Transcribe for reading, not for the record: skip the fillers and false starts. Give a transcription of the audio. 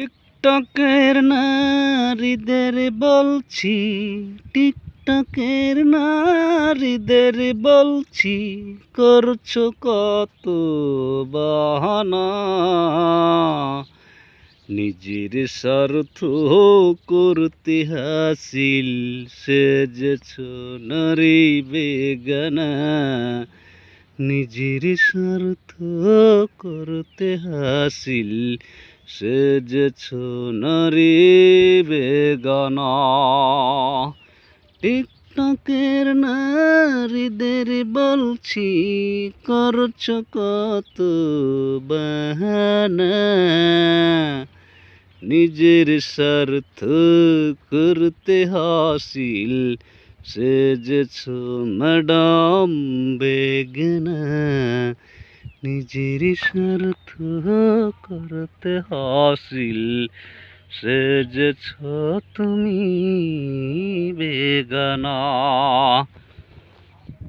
টিকটকের নারীদের বলছি, টিকটকের নারীদের বলছি, করছো কত বাহানা। নিজের স্বার্থ করতে হাসিল সেজেছ নারী বেগানা। নিজের স্বার্থ করতে হাসিল সেজেছ নারী বেগানা। টিকটকের নারীদের বলছি, করছো কত বাহানা। নিজের স্বার্থ করতে হাসিল সেজেছ ম্যাডাম বেগানা। নিজের স্বার্থ করতে হাসিল সেজেছ তুমি বেগানা।